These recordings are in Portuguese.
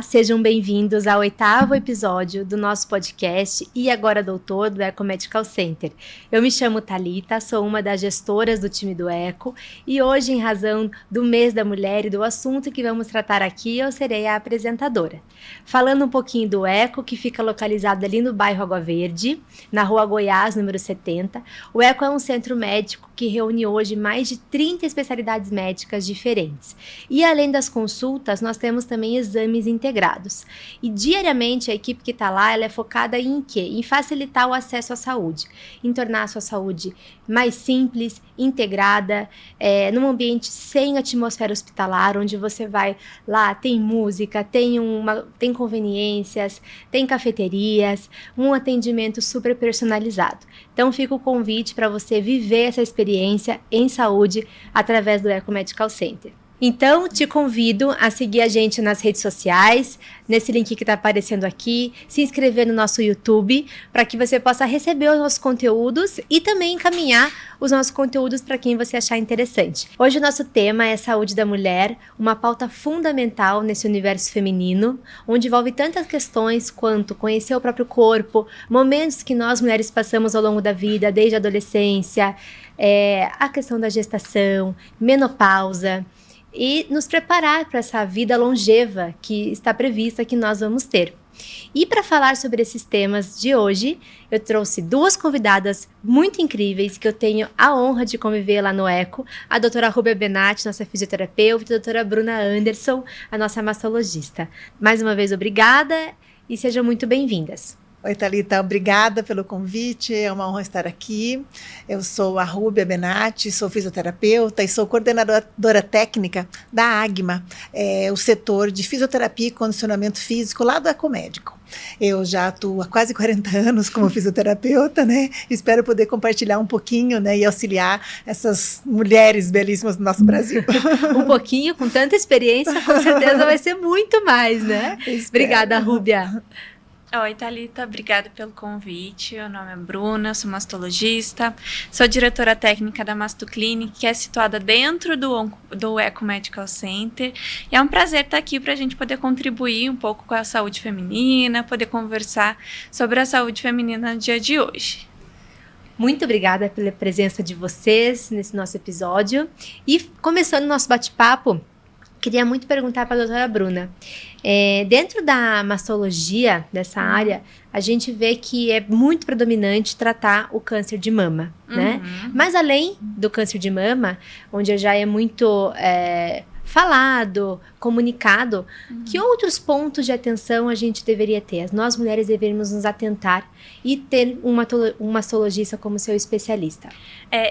Olá, sejam bem-vindos ao 8º episódio do nosso podcast E Agora Doutor, do Eco Medical Center. Eu me chamo Thalita, sou uma das gestoras do time do Eco e hoje, em razão do mês da mulher e do assunto que vamos tratar aqui, eu serei a apresentadora. Falando um pouquinho do Eco, que fica localizado ali no bairro Água Verde, na rua Goiás, número 70, o Eco é um centro médico que reúne hoje mais de 30 especialidades médicas diferentes. E além das consultas, nós temos também exames integrados. E diariamente a equipe que está lá, ela é focada em quê? Em facilitar o acesso à saúde, em tornar a sua saúde mais simples, integrada, num ambiente sem atmosfera hospitalar, onde você vai lá, tem música, tem conveniências, tem cafeterias, um atendimento super personalizado. Então fica o convite para você viver essa experiência em saúde através do Eco Medical Center. Então, te convido a seguir a gente nas redes sociais, nesse link que está aparecendo aqui, se inscrever no nosso YouTube, para que você possa receber os nossos conteúdos e também encaminhar os nossos conteúdos para quem você achar interessante. Hoje o nosso tema é saúde da mulher, uma pauta fundamental nesse universo feminino, onde envolve tantas questões quanto conhecer o próprio corpo, momentos que nós mulheres passamos ao longo da vida, desde a adolescência, a questão da gestação, menopausa, e nos preparar para essa vida longeva que está prevista que nós vamos ter. E para falar sobre esses temas de hoje, eu trouxe duas convidadas muito incríveis que eu tenho a honra de conviver lá no Eco, a doutora Rúbia Benatti, nossa fisioterapeuta, e a doutora Bruna Anderson, a nossa mastologista. Mais uma vez, obrigada e sejam muito bem-vindas. Oi, Thalita, obrigada pelo convite, é uma honra estar aqui. Eu sou a Rúbia Benatti, sou fisioterapeuta e sou coordenadora técnica da AGMA, o setor de fisioterapia e condicionamento físico lá do Ecomédico. Eu já atuo há quase 40 anos como fisioterapeuta, né? Espero poder compartilhar um pouquinho, né, e auxiliar essas mulheres belíssimas do nosso Brasil. Um pouquinho, com tanta experiência, com certeza vai ser muito mais, né? Obrigada, Rúbia. Oi, Thalita, obrigada pelo convite. Meu nome é Bruna, sou mastologista, sou diretora técnica da Mastoclinic, que é situada dentro do Eco Medical Center. E é um prazer estar aqui para a gente poder contribuir um pouco com a saúde feminina, poder conversar sobre a saúde feminina no dia de hoje. Muito obrigada pela presença de vocês nesse nosso episódio. E começando o nosso bate-papo, queria muito perguntar para a doutora Bruna. Dentro da mastologia, dessa área, a gente vê que é muito predominante tratar o câncer de mama, né? Mas além do câncer de mama, onde já é muito falado, comunicado, que outros pontos de atenção a gente deveria ter? Nós mulheres deveríamos nos atentar e ter um mastologista como seu especialista.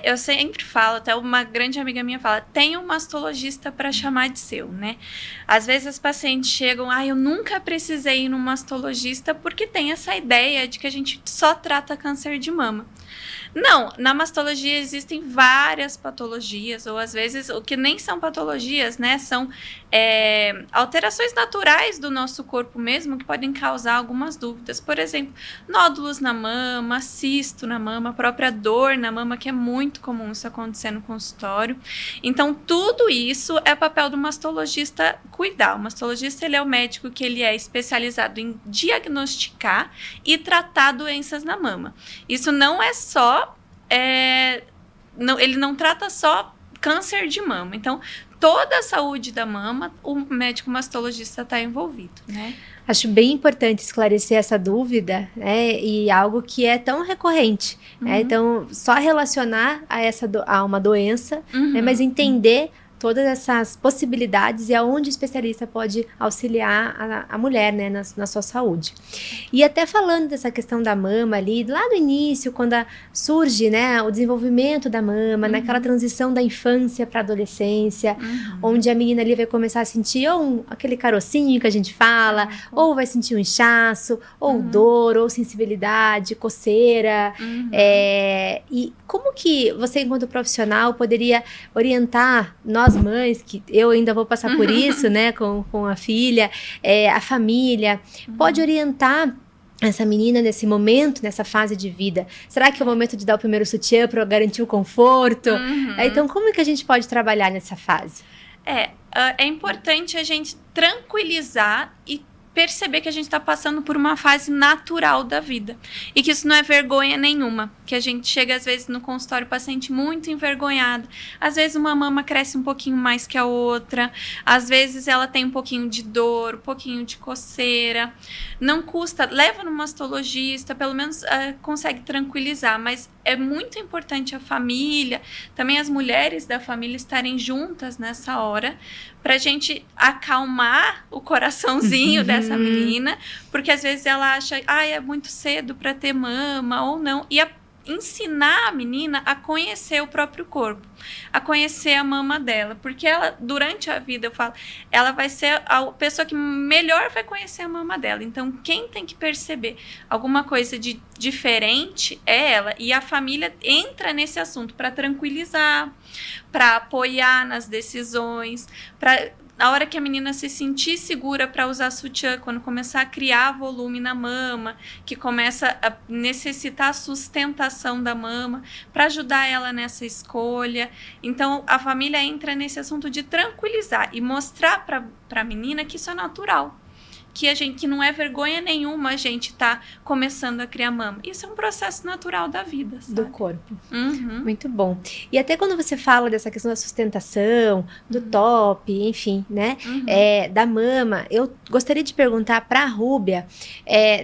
Eu sempre falo, até uma grande amiga minha fala, tem um mastologista para chamar de seu, né? Às vezes as pacientes chegam, eu nunca precisei ir num mastologista porque tem essa ideia de que a gente só trata câncer de mama. Não, na mastologia existem várias patologias, ou às vezes o que nem são patologias, né, são alterações naturais do nosso corpo mesmo que podem causar algumas dúvidas. Por exemplo, nódulos na mama, cisto na mama, a própria dor na mama, que é muito comum isso acontecer no consultório. Então, tudo isso é papel do mastologista cuidar. O mastologista, ele é o médico que ele é especializado em diagnosticar e tratar doenças na mama. Isso não é só ele não trata só câncer de mama. Então, toda a saúde da mama, o médico mastologista está envolvido, né? Acho bem importante esclarecer essa dúvida, né? E algo que é tão recorrente, né? Então, só relacionar a uma doença, né? Mas entender todas essas possibilidades e aonde o especialista pode auxiliar a mulher, né, na sua saúde. E até falando dessa questão da mama ali, lá no início, quando surge, né, o desenvolvimento da mama, naquela transição da infância para a adolescência, onde a menina ali vai começar a sentir ou aquele carocinho que a gente fala, ou vai sentir um inchaço, ou dor, ou sensibilidade, coceira. E como que você, enquanto profissional, poderia orientar nós mães, que eu ainda vou passar por isso, né, com a filha, a família, pode orientar essa menina nesse momento, nessa fase de vida? Será que é o momento de dar o primeiro sutiã para garantir o conforto? Então, como é que a gente pode trabalhar nessa fase? É importante a gente tranquilizar e perceber que a gente está passando por uma fase natural da vida e que isso não é vergonha nenhuma, que a gente chega às vezes no consultório o paciente muito envergonhado, às vezes uma mama cresce um pouquinho mais que a outra, às vezes ela tem um pouquinho de dor, um pouquinho de coceira, não custa, leva no mastologista, pelo menos consegue tranquilizar, mas é muito importante a família, também as mulheres da família estarem juntas nessa hora, pra gente acalmar o coraçãozinho dessa menina, porque às vezes ela acha, é muito cedo para ter mama ou não, e ensinar a menina a conhecer o próprio corpo, a conhecer a mama dela, porque ela, durante a vida, eu falo, ela vai ser a pessoa que melhor vai conhecer a mama dela. Então, quem tem que perceber alguma coisa de diferente é ela, e a família entra nesse assunto para tranquilizar, para apoiar nas decisões, para na hora que a menina se sentir segura para usar sutiã, quando começar a criar volume na mama, que começa a necessitar sustentação da mama, para ajudar ela nessa escolha. Então, a família entra nesse assunto de tranquilizar e mostrar para a menina que isso é natural. Que não é vergonha nenhuma a gente tá começando a criar mama. Isso é um processo natural da vida, sabe? Do corpo. Muito bom. E até quando você fala dessa questão da sustentação, do top, enfim, né? Da mama, eu gostaria de perguntar para a Rúbia,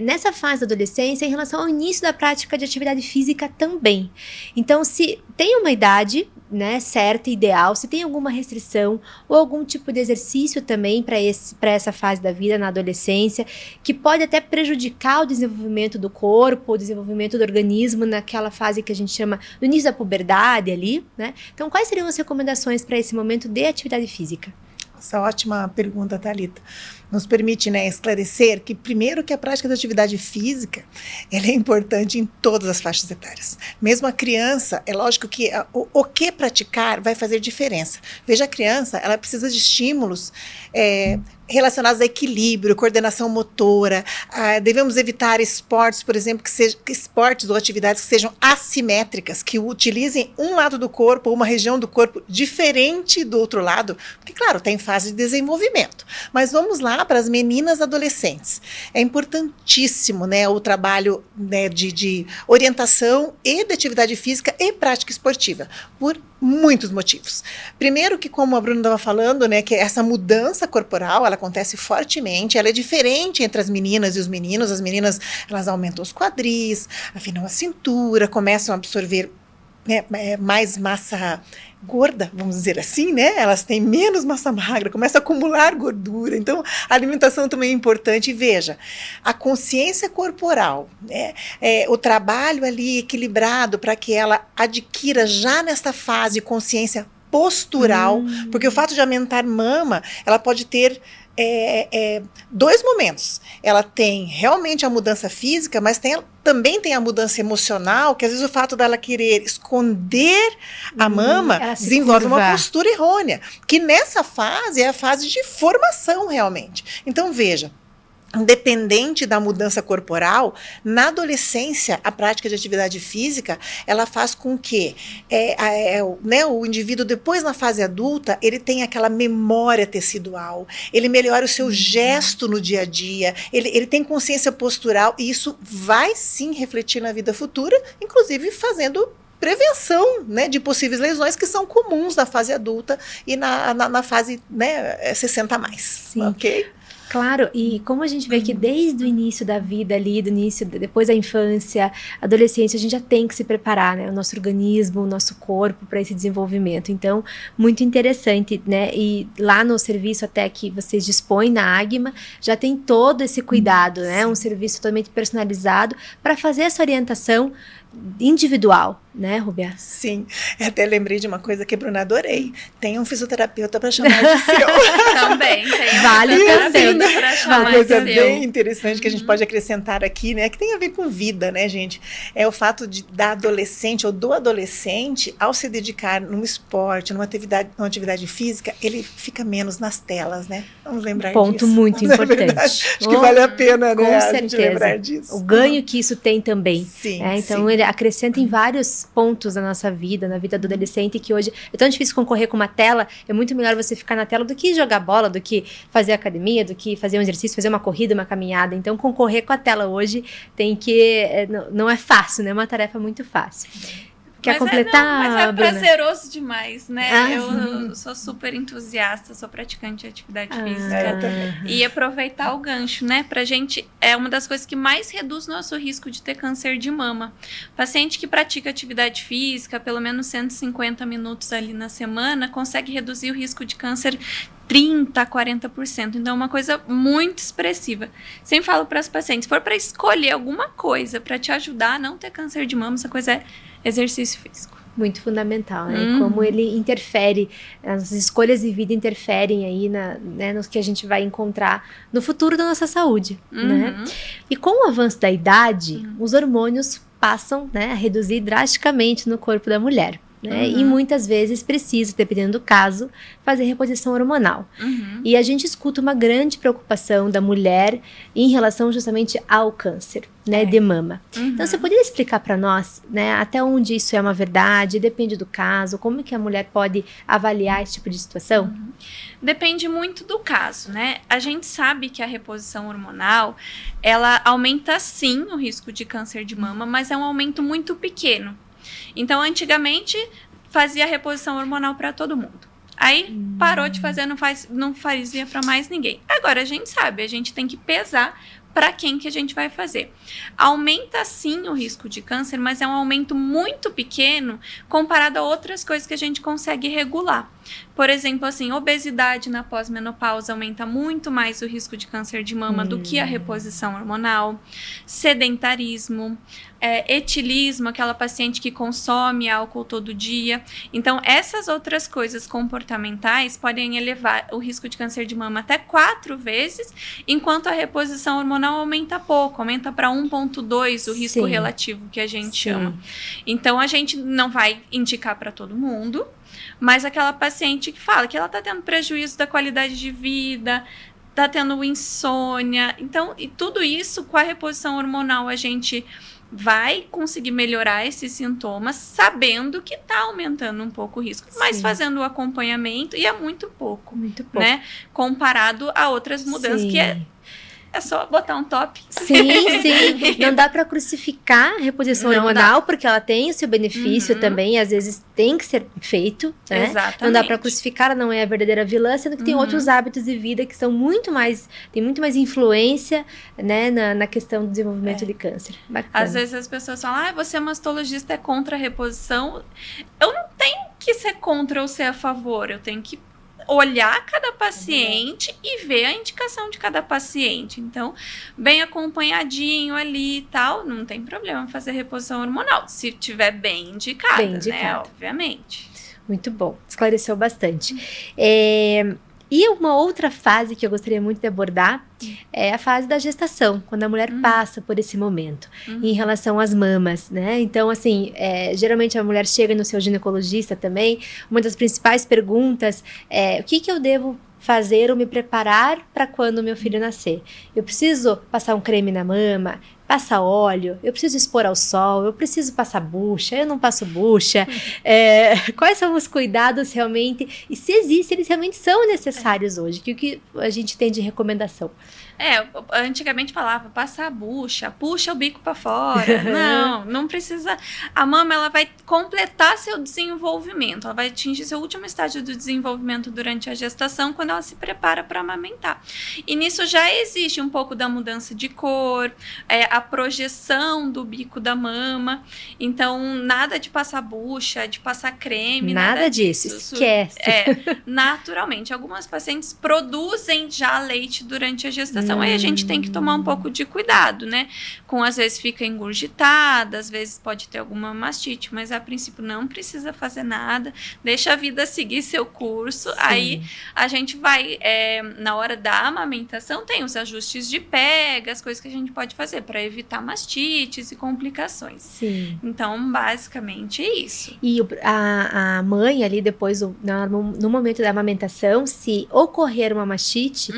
nessa fase da adolescência, em relação ao início da prática de atividade física também. Então, se tem uma idade, né, certa, ideal, se tem alguma restrição ou algum tipo de exercício também para essa fase da vida, na adolescência, que pode até prejudicar o desenvolvimento do corpo, o desenvolvimento do organismo naquela fase que a gente chama do início da puberdade ali, né? Então, quais seriam as recomendações para esse momento de atividade física? Essa ótima pergunta, Thalita. Nos permite, né, esclarecer que, primeiro, que a prática da atividade física ela é importante em todas as faixas etárias. Mesmo a criança, é lógico que o que praticar vai fazer diferença. Veja, a criança, ela precisa de estímulos relacionados a equilíbrio, coordenação motora. Devemos evitar esportes, por exemplo, esportes ou atividades que sejam assimétricas, que utilizem um lado do corpo ou uma região do corpo diferente do outro lado, porque, claro, está em fase de desenvolvimento. Mas vamos lá para as meninas adolescentes. É importantíssimo, né, o trabalho, né, de orientação e de atividade física e prática esportiva, por muitos motivos. Primeiro que, como a Bruna estava falando, né, que essa mudança corporal, ela acontece fortemente, ela é diferente entre as meninas e os meninos. As meninas, elas aumentam os quadris, afinam a cintura, começam a absorver, né, mais massa gorda, vamos dizer assim, né? Elas têm menos massa magra, começam a acumular gordura. Então, a alimentação também é importante. E veja, a consciência corporal, né? O trabalho ali equilibrado para que ela adquira já nesta fase consciência postural, porque o fato de aumentar mama, ela pode ter dois momentos. Ela tem realmente a mudança física, mas também tem a mudança emocional, que às vezes o fato dela querer esconder a mama desenvolve uma postura errônea, que nessa fase é a fase de formação realmente. Então veja, independente da mudança corporal, na adolescência, a prática de atividade física, ela faz com que né, o indivíduo, depois na fase adulta, ele tenha aquela memória tecidual, ele melhora o seu gesto no dia a dia, ele tem consciência postural, e isso vai sim refletir na vida futura, inclusive fazendo prevenção, né, de possíveis lesões que são comuns na fase adulta e na fase, né, 60 a mais. Sim. Ok? Claro, e como a gente vê que desde o início da vida ali, depois da infância, adolescência, a gente já tem que se preparar, né? O nosso organismo, o nosso corpo para esse desenvolvimento. Então, muito interessante, né? E lá no serviço até que vocês dispõem na Agma, já tem todo esse cuidado, né? Um serviço totalmente personalizado para fazer essa orientação individual, né, Rúbia? Sim, eu até lembrei de uma coisa que, Bruna, adorei. Tem um fisioterapeuta para chamar de seu. Também, tem vale fisioterapeuta para chamar uma coisa de seu. Bem interessante que a gente pode acrescentar aqui, né, que tem a ver com vida, né, gente? É o fato da adolescente ou do adolescente, ao se dedicar num esporte, numa atividade física, ele fica menos nas telas, né? Vamos lembrar disso. Ponto muito importante. Acho que vale a pena, né, com a certeza. gente lembrar disso. O ganho que isso tem também. Sim, então, sim. acrescenta em vários pontos da nossa vida, na vida do adolescente, que hoje é tão difícil concorrer com uma tela. É muito melhor você ficar na tela do que jogar bola, do que fazer academia, do que fazer um exercício, fazer uma corrida, uma caminhada. Então, concorrer com a tela hoje não é fácil, né? É uma tarefa muito fácil. Quer completar, mas é Bruna? prazeroso demais, né? Eu sou super entusiasta, sou praticante de atividade física. E aproveitar o gancho, né? Pra gente, é uma das coisas que mais reduz nosso risco de ter câncer de mama. Paciente que pratica atividade física, pelo menos 150 minutos ali na semana, consegue reduzir o risco de câncer 30% a 40%. Então, é uma coisa muito expressiva. Sempre falo para as pacientes, se for para escolher alguma coisa para te ajudar a não ter câncer de mama, essa coisa é exercício físico. Muito fundamental, né? Como ele interfere, as escolhas de vida interferem aí no que a gente vai encontrar no futuro da nossa saúde, né? E com o avanço da idade, os hormônios passam, né, a reduzir drasticamente no corpo da mulher. Né? E muitas vezes precisa, dependendo do caso, fazer reposição hormonal. E a gente escuta uma grande preocupação da mulher em relação justamente ao câncer, né, de mama. Então, você poderia explicar para nós, né, até onde isso é uma verdade, depende do caso, como que a mulher pode avaliar esse tipo de situação? Depende muito do caso, né? A gente sabe que a reposição hormonal, ela aumenta sim o risco de câncer de mama, mas é um aumento muito pequeno. Então, antigamente, fazia reposição hormonal para todo mundo. Aí, parou de fazer, não fazia para mais ninguém. Agora, a gente sabe, a gente tem que pesar para quem que a gente vai fazer. Aumenta, sim, o risco de câncer, mas é um aumento muito pequeno comparado a outras coisas que a gente consegue regular. Por exemplo, assim, obesidade na pós-menopausa aumenta muito mais o risco de câncer de mama do que a reposição hormonal. Sedentarismo, etilismo, aquela paciente que consome álcool todo dia. Então, essas outras coisas comportamentais podem elevar o risco de câncer de mama até 4 vezes, enquanto a reposição hormonal aumenta pouco, aumenta para 1,2 o risco relativo que a gente chama. Então, a gente não vai indicar para todo mundo, mas aquela paciente que fala que ela está tendo prejuízo da qualidade de vida, está tendo insônia. Então, e tudo isso com a reposição hormonal a gente vai conseguir melhorar esses sintomas, sabendo que está aumentando um pouco o risco, mas fazendo o acompanhamento, e é muito pouco, né? Comparado a outras mudanças, que é só botar um top. Sim. Não dá para crucificar a reposição hormonal, porque ela tem o seu benefício também, às vezes tem que ser feito, né? Exatamente. Não dá para crucificar, ela não é a verdadeira vilã, sendo que tem outros hábitos de vida que são tem muito mais influência, né, na questão do desenvolvimento de câncer. Bacana. Às vezes as pessoas falam, você é mastologista, é contra a reposição. Eu não tenho que ser contra ou ser a favor, eu tenho que olhar cada paciente e ver a indicação de cada paciente. Então, bem acompanhadinho ali e tal, não tem problema fazer reposição hormonal, se tiver bem indicada, né? Obviamente. Muito bom, esclareceu bastante. E uma outra fase que eu gostaria muito de abordar é a fase da gestação, quando a mulher passa por esse momento, em relação às mamas, né? Então, assim, geralmente a mulher chega no seu ginecologista também, uma das principais perguntas é: o que eu devo fazer ou me preparar para quando meu filho nascer? Eu preciso passar um creme na mama? Passar óleo? Eu preciso expor ao sol? Eu preciso passar bucha? Eu não passo bucha? Quais são os cuidados realmente? E se existem, eles realmente são necessários hoje? O que a gente tem de recomendação? Antigamente falava passar a bucha, puxa o bico para fora. Não precisa. A mama, ela vai completar seu desenvolvimento, ela vai atingir seu último estágio do desenvolvimento durante a gestação, quando ela se prepara para amamentar. E nisso já existe um pouco da mudança de cor, a projeção do bico da mama. Então, nada de passar bucha, de passar creme, nada disso. Esquece. Naturalmente. Algumas pacientes produzem já leite durante a gestação. Aí a gente tem que tomar um pouco de cuidado, né? Às vezes fica engurgitada, às vezes pode ter alguma mastite, mas a princípio não precisa fazer nada, deixa a vida seguir seu curso. Aí a gente vai, na hora da amamentação, tem os ajustes de pega, as coisas que a gente pode fazer para evitar mastites e complicações. Sim. Então, basicamente é isso. E a mãe ali, depois, no momento da amamentação, se ocorrer uma mastite,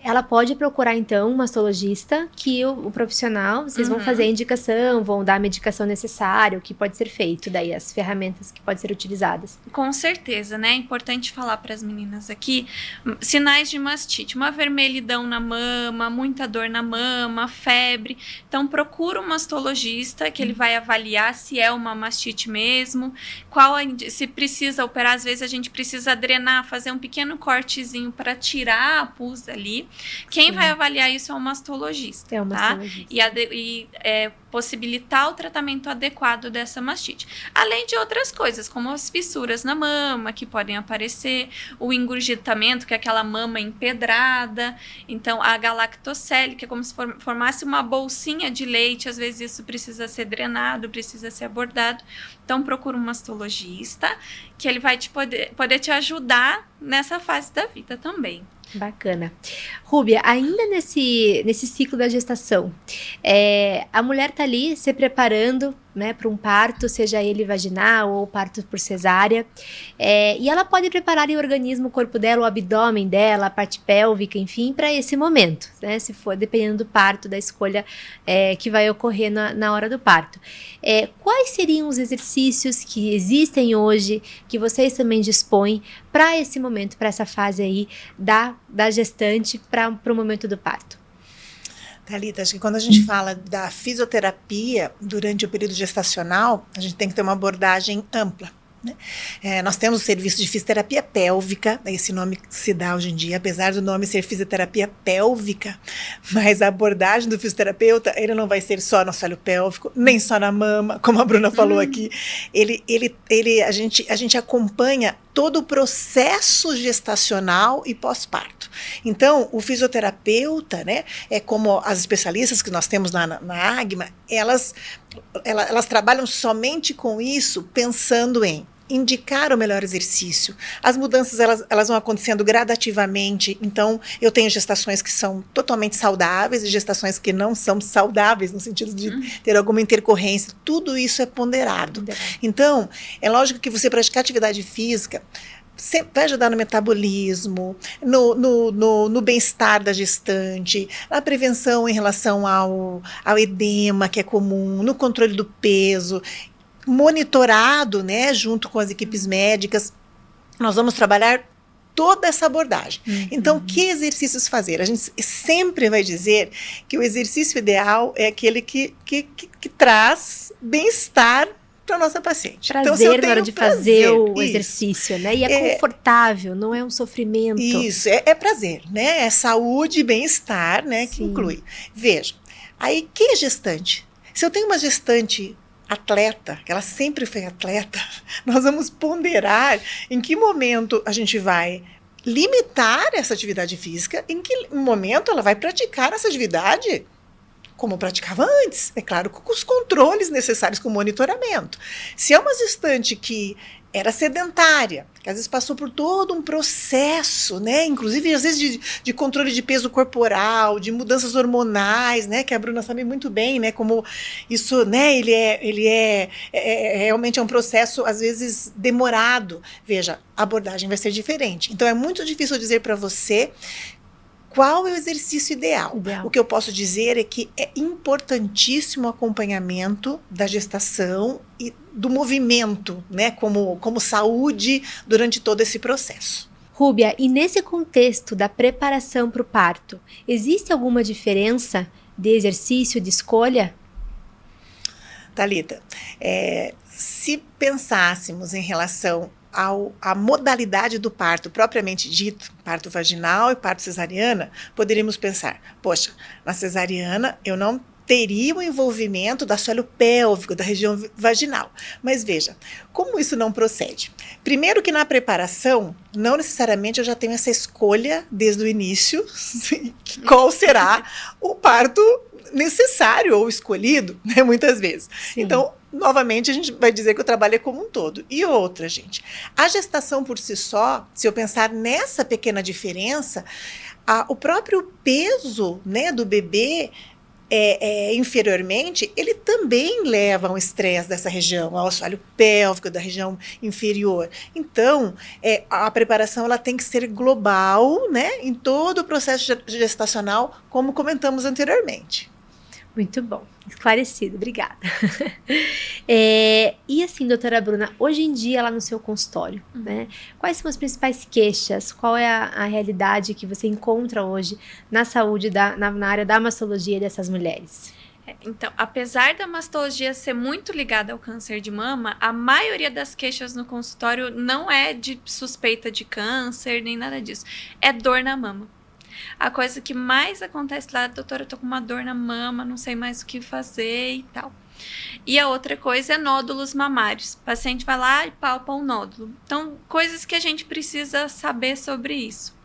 ela pode procurar, então, um mastologista, que o profissional, vocês vão fazer a indicação, vão dar a medicação necessária, o que pode ser feito, daí as ferramentas que podem ser utilizadas. Com certeza, né? É importante falar para as meninas aqui, sinais de mastite, uma vermelhidão na mama, muita dor na mama, febre. Então, procura um mastologista, que ele vai avaliar se é uma mastite mesmo, se precisa operar, às vezes a gente precisa drenar, fazer um pequeno cortezinho para tirar a pus ali. Quem vai avaliar isso é um mastologista, tá? E possibilitar o tratamento adequado dessa mastite. Além de outras coisas, como as fissuras na mama, que podem aparecer, o engurgitamento, que é aquela mama empedrada, então a galactocele, que é como se formasse uma bolsinha de leite, às vezes isso precisa ser drenado, precisa ser abordado. Então procura um mastologista, que ele vai poder te ajudar nessa fase da vida também. Bacana. Rúbia, ainda nesse ciclo da gestação, a mulher tá ali se preparando, né, para um parto, seja ele vaginal ou parto por cesárea, e ela pode preparar o organismo, o corpo dela, o abdômen dela, a parte pélvica, enfim, para esse momento, né, se for dependendo do parto, da escolha que vai ocorrer na hora do parto. Quais seriam os exercícios que existem hoje, que vocês também dispõem para esse momento, para essa fase aí da gestante para o momento do parto? Thalita, acho que quando a gente fala da fisioterapia durante o período gestacional, a gente tem que ter uma abordagem ampla, né? Nós temos o serviço de fisioterapia pélvica, esse nome se dá hoje em dia, apesar do nome ser fisioterapia pélvica, mas a abordagem do fisioterapeuta, ele não vai ser só no assoalho pélvico, nem só na mama, como a Bruna falou aqui. A gente acompanha todo o processo gestacional e pós-parto. Então, o fisioterapeuta, né, como as especialistas que nós temos na Agma, elas trabalham somente com isso, pensando em indicar o melhor exercício. As mudanças, elas vão acontecendo gradativamente, então eu tenho gestações que são totalmente saudáveis e gestações que não são saudáveis, no sentido de ter alguma intercorrência. Tudo isso é ponderado. Então, é lógico que você praticar atividade física vai ajudar no metabolismo, no bem-estar da gestante, na prevenção em relação ao edema, que é comum, no controle do peso, monitorado, né, junto com as equipes médicas. Nós vamos trabalhar toda essa abordagem. Então, que exercícios fazer? A gente sempre vai dizer que o exercício ideal é aquele que traz bem-estar para a nossa paciente. Prazer na hora de fazer o exercício, né? E é confortável, não é um sofrimento. Isso, é prazer, né? É saúde e bem-estar, né? Que inclui. Veja, aí quem é gestante? Se eu tenho uma gestante atleta, que ela sempre foi atleta, nós vamos ponderar em que momento a gente vai limitar essa atividade física, em que momento ela vai praticar essa atividade como praticava antes, é claro, com os controles necessários, com o monitoramento. Se é uma gestante que era sedentária, que às vezes passou por todo um processo, né, inclusive às vezes de controle de peso corporal, de mudanças hormonais, né, que a Bruna sabe muito bem, né, como isso, né, ele é realmente um processo às vezes demorado. Veja, a abordagem vai ser diferente. Então é muito difícil dizer para você qual é o exercício ideal. O que eu posso dizer é que é importantíssimo o acompanhamento da gestação e do movimento, né, como saúde durante todo esse processo. Rúbia, e nesse contexto da preparação para o parto, existe alguma diferença de exercício, de escolha? Thalita, se pensássemos em relação a modalidade do parto propriamente dito, parto vaginal e parto cesariana, poderíamos pensar, poxa, na cesariana eu não teria o envolvimento do assoalho pélvico, da região vaginal. Mas veja, como isso não procede? Primeiro que na preparação, não necessariamente eu já tenho essa escolha desde o início, qual será o parto necessário ou escolhido, né, muitas vezes. Sim. Então, novamente, a gente vai dizer que o trabalho é como um todo. E outra, gente, a gestação por si só, se eu pensar nessa pequena diferença, o próprio peso, né, do bebê inferiormente, ele também leva a um estresse dessa região, ao assoalho pélvico da região inferior. Então, a preparação ela tem que ser global, né, em todo o processo gestacional, como comentamos anteriormente. Muito bom, esclarecido, obrigada. E assim, doutora Bruna, hoje em dia lá no seu consultório, né, quais são as principais queixas? Qual é a realidade que você encontra hoje na saúde, na área da mastologia dessas mulheres? Então, apesar da mastologia ser muito ligada ao câncer de mama, a maioria das queixas no consultório não é de suspeita de câncer, nem nada disso. É dor na mama. A coisa que mais acontece lá, doutora, eu tô com uma dor na mama, não sei mais o que fazer e tal. E a outra coisa é nódulos mamários. O paciente vai lá e palpa um nódulo. Então, coisas que a gente precisa saber sobre isso.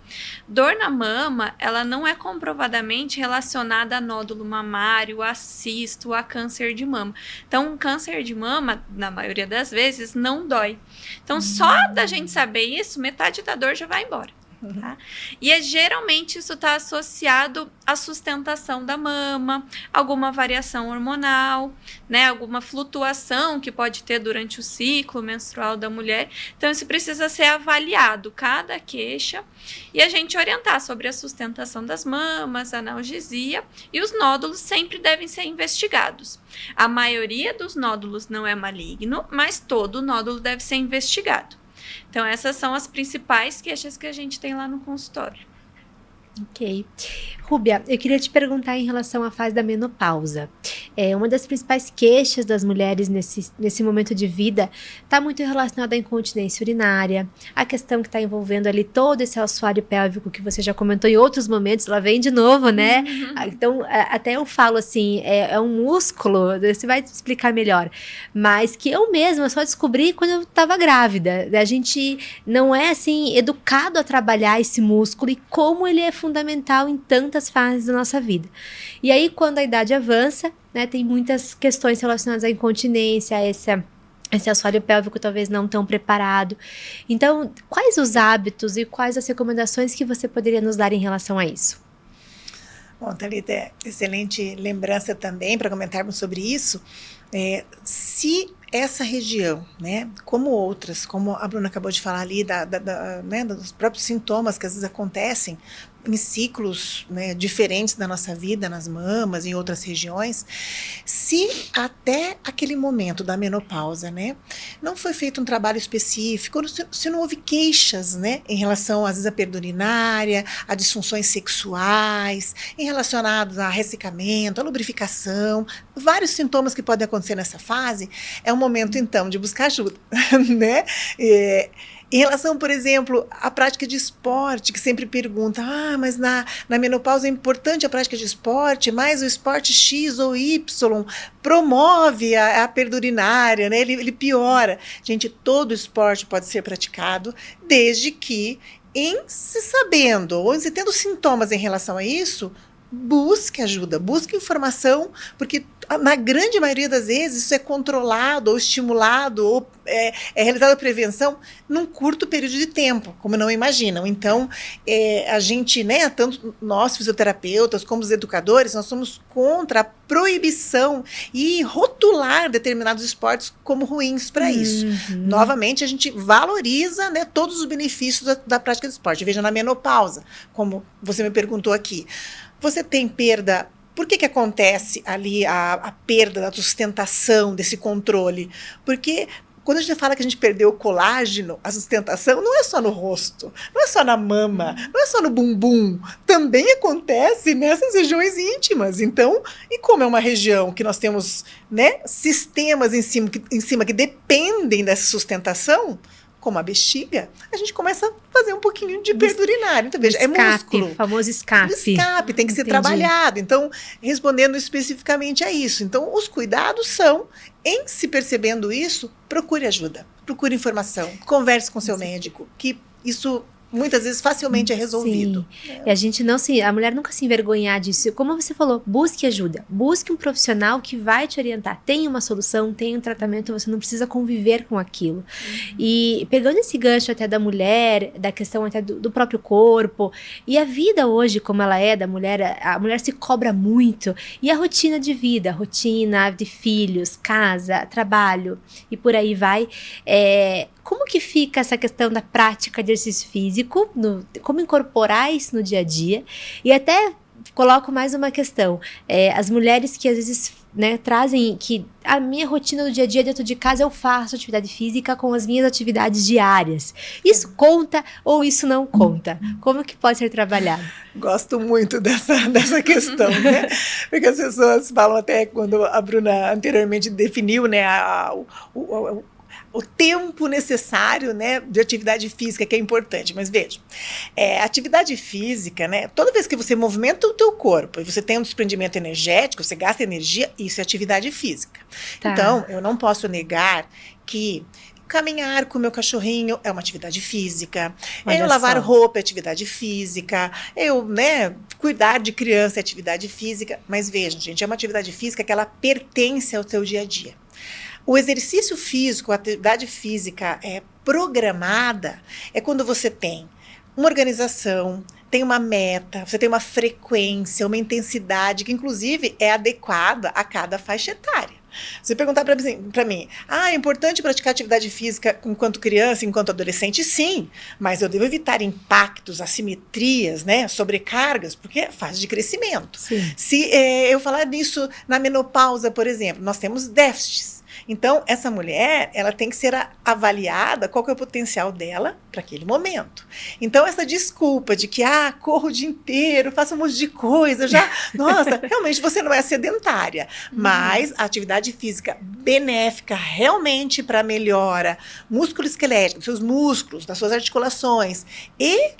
Dor na mama, ela não é comprovadamente relacionada a nódulo mamário, a cisto, a câncer de mama. Então, um câncer de mama, na maioria das vezes, não dói. Então, só da gente saber isso, metade da dor já vai embora. Tá? E geralmente isso está associado à sustentação da mama, alguma variação hormonal, né, alguma flutuação que pode ter durante o ciclo menstrual da mulher. Então isso precisa ser avaliado, cada queixa, e a gente orientar sobre a sustentação das mamas, analgesia, e os nódulos sempre devem ser investigados. A maioria dos nódulos não é maligno, mas todo nódulo deve ser investigado. Então, essas são as principais queixas que a gente tem lá no consultório. Ok. Rúbia, eu queria te perguntar em relação à fase da menopausa. Uma das principais queixas das mulheres nesse momento de vida está muito relacionada à incontinência urinária, a questão que está envolvendo ali todo esse assoalho pélvico que você já comentou em outros momentos, lá vem de novo, né? Então, até eu falo assim, é um músculo, você vai explicar melhor, mas que eu mesma só descobri quando eu estava grávida. A gente não é, assim, educado a trabalhar esse músculo e como ele é fundamental em tantas fases da nossa vida. E aí, quando a idade avança, né, tem muitas questões relacionadas à incontinência, a esse assoalho pélvico talvez não tão preparado. Então, quais os hábitos e quais as recomendações que você poderia nos dar em relação a isso? Bom, Thalita, excelente lembrança também para comentarmos sobre isso. Se essa região, né, como outras, como a Bruna acabou de falar ali, né, dos próprios sintomas que às vezes acontecem em ciclos, né, diferentes da nossa vida, nas mamas, em outras regiões, se até aquele momento da menopausa, né, não foi feito um trabalho específico, se não houve queixas, né, em relação, às vezes, à perda urinária, a disfunções sexuais, relacionados a ressecamento, a lubrificação, vários sintomas que podem acontecer nessa fase, é um momento, então, de buscar ajuda, né? Em relação, por exemplo, à prática de esporte, que sempre pergunta, mas na menopausa é importante a prática de esporte, mas o esporte X ou Y promove a perda urinária, né? Ele piora. Gente, todo esporte pode ser praticado, desde que, em se sabendo ou se tendo sintomas em relação a isso, busque ajuda, busque informação, porque na grande maioria das vezes isso é controlado ou estimulado ou é realizada a prevenção num curto período de tempo, como não imaginam. Então, a gente, né, tanto nós fisioterapeutas como os educadores, nós somos contra a proibição e rotular determinados esportes como ruins para isso. Novamente, a gente valoriza, né, todos os benefícios da prática de esporte. Veja, na menopausa, como você me perguntou aqui, você tem perda. Por que acontece ali a perda da sustentação, desse controle? Porque quando a gente fala que a gente perdeu o colágeno, a sustentação não é só no rosto, não é só na mama, não é só no bumbum, também acontece nessas regiões íntimas. Então, e como é uma região que nós temos, né, sistemas em cima que dependem dessa sustentação, como a bexiga, a gente começa a fazer um pouquinho de perda urinária. Então, veja, escape, é músculo. Famoso escape. Escape, tem que ser trabalhado. Então, respondendo especificamente a isso. Então, os cuidados são, em se percebendo isso, procure ajuda, procure informação, converse com seu médico, que isso muitas vezes facilmente é resolvido. Sim. E a mulher nunca se envergonhar disso. Como você falou, busque ajuda, busque um profissional que vai te orientar. Tem uma solução, tem um tratamento, você não precisa conviver com aquilo. E pegando esse gancho até da mulher, da questão até do próprio corpo, e a vida hoje, como ela é da mulher, a mulher se cobra muito. E a rotina de vida, rotina de filhos, casa, trabalho e por aí vai. Como que fica essa questão da prática de exercício físico, como incorporar isso no dia a dia? E até coloco mais uma questão, as mulheres que às vezes, né, trazem que a minha rotina do dia a dia dentro de casa eu faço atividade física com as minhas atividades diárias. Isso conta ou isso não conta? Como que pode ser trabalhado? Gosto muito dessa questão, né? Porque as pessoas falam até, quando a Bruna anteriormente definiu, né, o tempo necessário, né, de atividade física, que é importante. Mas veja, atividade física, né, toda vez que você movimenta o teu corpo e você tem um desprendimento energético, você gasta energia, isso é atividade física. Tá. Então, eu não posso negar que caminhar com o meu cachorrinho é uma atividade física. Eu lavar roupa é atividade física. Cuidar de criança é atividade física. Mas vejam, gente, é uma atividade física que ela pertence ao teu dia a dia. O exercício físico, a atividade física programada, é quando você tem uma organização, tem uma meta, você tem uma frequência, uma intensidade que, inclusive, é adequada a cada faixa etária. Você perguntar para mim, é importante praticar atividade física enquanto criança, enquanto adolescente? Sim, mas eu devo evitar impactos, assimetrias, né, sobrecargas, porque é fase de crescimento. Sim. Se eu falar nisso na menopausa, por exemplo, nós temos déficits. Então, essa mulher, ela tem que ser avaliada qual que é o potencial dela para aquele momento. Então, essa desculpa de que, corro o dia inteiro, faço um monte de coisa, nossa, realmente você não é sedentária, mas a atividade física benéfica realmente para melhora músculo-esquelética, dos seus músculos, das suas articulações e